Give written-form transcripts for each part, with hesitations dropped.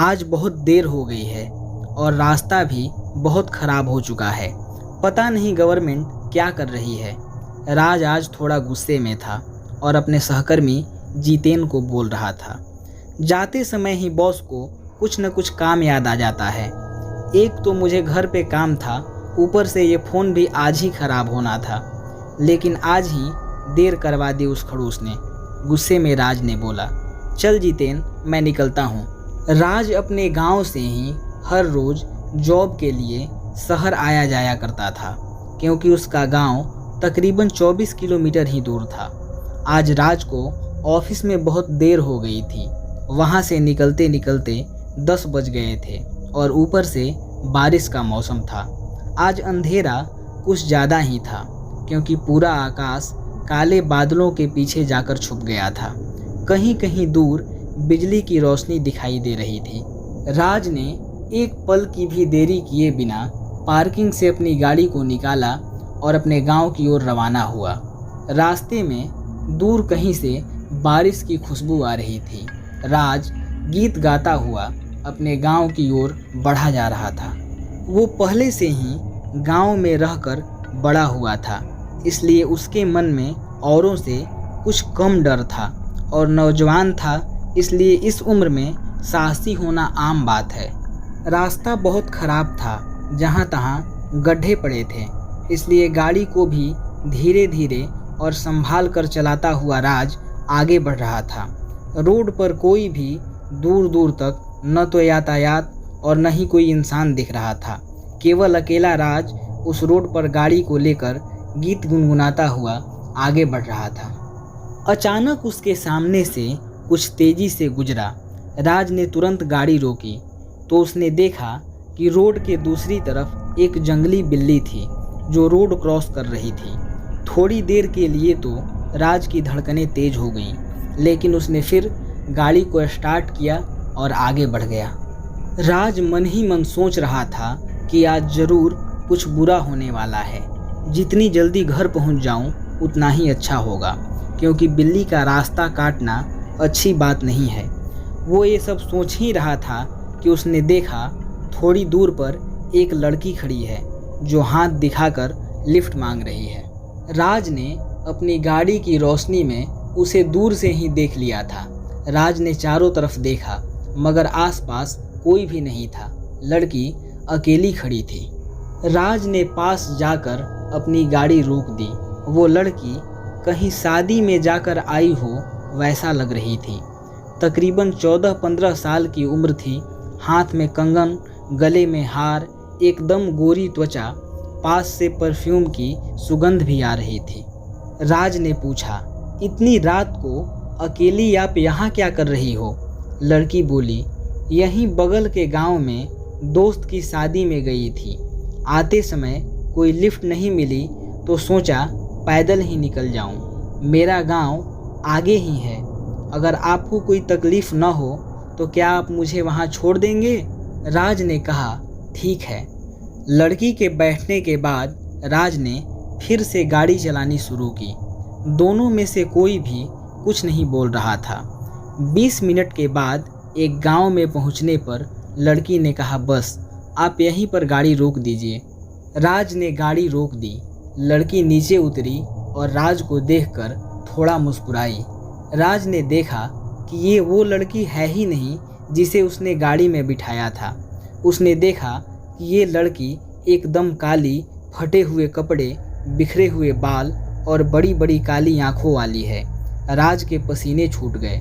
आज बहुत देर हो गई है और रास्ता भी बहुत ख़राब हो चुका है। पता नहीं गवर्नमेंट क्या कर रही है। राज आज थोड़ा गुस्से में था और अपने सहकर्मी जितेन को बोल रहा था। जाते समय ही बॉस को कुछ न कुछ काम याद आ जाता है। एक तो मुझे घर पे काम था, ऊपर से ये फ़ोन भी आज ही ख़राब होना था, लेकिन आज ही देर करवा दी उस खड़ूस ने। गुस्से में राज ने बोला, चल जितेन, मैं निकलता हूँ। राज अपने गांव से ही हर रोज़ जॉब के लिए शहर आया जाया करता था, क्योंकि उसका गांव तकरीबन 24 किलोमीटर ही दूर था। आज राज को ऑफिस में बहुत देर हो गई थी। वहां से निकलते निकलते 10 बज गए थे और ऊपर से बारिश का मौसम था। आज अंधेरा कुछ ज़्यादा ही था, क्योंकि पूरा आकाश काले बादलों के पीछे जाकर छुप गया था। कहीं कहीं दूर बिजली की रोशनी दिखाई दे रही थी। राज ने एक पल की भी देरी किए बिना पार्किंग से अपनी गाड़ी को निकाला और अपने गांव की ओर रवाना हुआ। रास्ते में दूर कहीं से बारिश की खुशबू आ रही थी। राज गीत गाता हुआ अपने गांव की ओर बढ़ा जा रहा था। वो पहले से ही गांव में रहकर बड़ा हुआ था, इसलिए उसके मन में औरों से कुछ कम डर था और नौजवान था, इसलिए इस उम्र में साहसी होना आम बात है। रास्ता बहुत ख़राब था, जहाँ तहाँ गड्ढे पड़े थे, इसलिए गाड़ी को भी धीरे धीरे और संभाल कर चलाता हुआ राज आगे बढ़ रहा था। रोड पर कोई भी दूर दूर तक न तो यातायात और न ही कोई इंसान दिख रहा था। केवल अकेला राज उस रोड पर गाड़ी को लेकर गीत गुनगुनाता हुआ आगे बढ़ रहा था। अचानक उसके सामने से कुछ तेजी से गुजरा। राज ने तुरंत गाड़ी रोकी तो उसने देखा कि रोड के दूसरी तरफ एक जंगली बिल्ली थी जो रोड क्रॉस कर रही थी। थोड़ी देर के लिए तो राज की धड़कनें तेज हो गईं, लेकिन उसने फिर गाड़ी को स्टार्ट किया और आगे बढ़ गया। राज मन ही मन सोच रहा था कि आज ज़रूर कुछ बुरा होने वाला है। जितनी जल्दी घर पहुंच जाऊं उतना ही अच्छा होगा, क्योंकि बिल्ली का रास्ता काटना अच्छी बात नहीं है। वो ये सब सोच ही रहा था कि उसने देखा थोड़ी दूर पर एक लड़की खड़ी है जो हाथ दिखाकर लिफ्ट मांग रही है। राज ने अपनी गाड़ी की रोशनी में उसे दूर से ही देख लिया था। राज ने चारों तरफ देखा, मगर आसपास कोई भी नहीं था। लड़की अकेली खड़ी थी। राज ने पास जाकर अपनी गाड़ी रोक दी। वो लड़की कहीं शादी में जाकर आई हो वैसा लग रही थी। तकरीबन 14-15 साल की उम्र थी। हाथ में कंगन, गले में हार, एकदम गोरी त्वचा, पास से परफ्यूम की सुगंध भी आ रही थी। राज ने पूछा, इतनी रात को अकेली आप यहाँ क्या कर रही हो? लड़की बोली, यहीं बगल के गांव में दोस्त की शादी में गई थी। आते समय कोई लिफ्ट नहीं मिली तो सोचा पैदल ही निकल जाऊं। मेरा गांव आगे ही है। अगर आपको कोई तकलीफ़ न हो तो क्या आप मुझे वहां छोड़ देंगे? राज ने कहा, ठीक है। लड़की के बैठने के बाद राज ने फिर से गाड़ी चलानी शुरू की। दोनों में से कोई भी कुछ नहीं बोल रहा था। 20 मिनट के बाद एक गांव में पहुंचने पर लड़की ने कहा, बस आप यहीं पर गाड़ी रोक दीजिए। राज ने गाड़ी रोक दी। लड़की नीचे उतरी और राज को देखकर थोड़ा मुस्कुराई। राज ने देखा कि ये वो लड़की है ही नहीं जिसे उसने गाड़ी में बिठाया था। उसने देखा कि ये लड़की एकदम काली, फटे हुए कपड़े, बिखरे हुए बाल और बड़ी बड़ी काली आंखों वाली है। राज के पसीने छूट गए।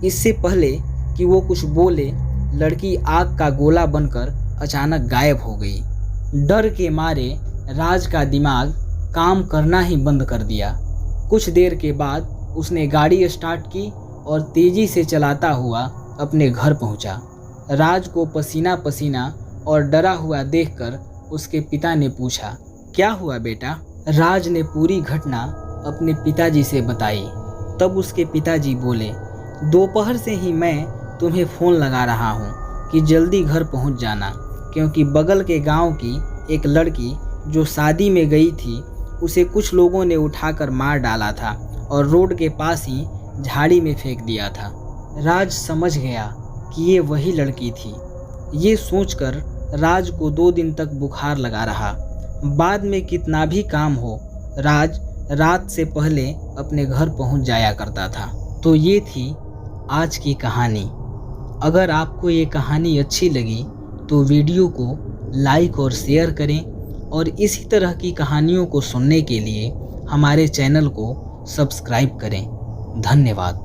इससे पहले कि वो कुछ बोले, लड़की आग का गोला बनकर अचानक गायब हो गई। डर के मारे राज का दिमाग काम करना ही बंद कर दिया। कुछ देर के बाद उसने गाड़ी स्टार्ट की और तेजी से चलाता हुआ अपने घर पहुंचा। राज को पसीना पसीना और डरा हुआ देखकर उसके पिता ने पूछा, क्या हुआ बेटा? राज ने पूरी घटना अपने पिताजी से बताई। तब उसके पिताजी बोले, दोपहर से ही मैं तुम्हें फ़ोन लगा रहा हूँ कि जल्दी घर पहुँच जाना, क्योंकि बगल के गांव की एक लड़की जो शादी में गई थी उसे कुछ लोगों ने उठाकर मार डाला था और रोड के पास ही झाड़ी में फेंक दिया था। राज समझ गया कि ये वही लड़की थी ये सोचकर राज को 2 दिन तक बुखार लगा रहा। बाद में कितना भी काम हो, राज रात से पहले अपने घर पहुंच जाया करता था। तो ये थी आज की कहानी। अगर आपको ये कहानी अच्छी लगी तो वीडियो को लाइक और शेयर करें, और इसी तरह की कहानियों को सुनने के लिए हमारे चैनल को सब्सक्राइब करें। धन्यवाद।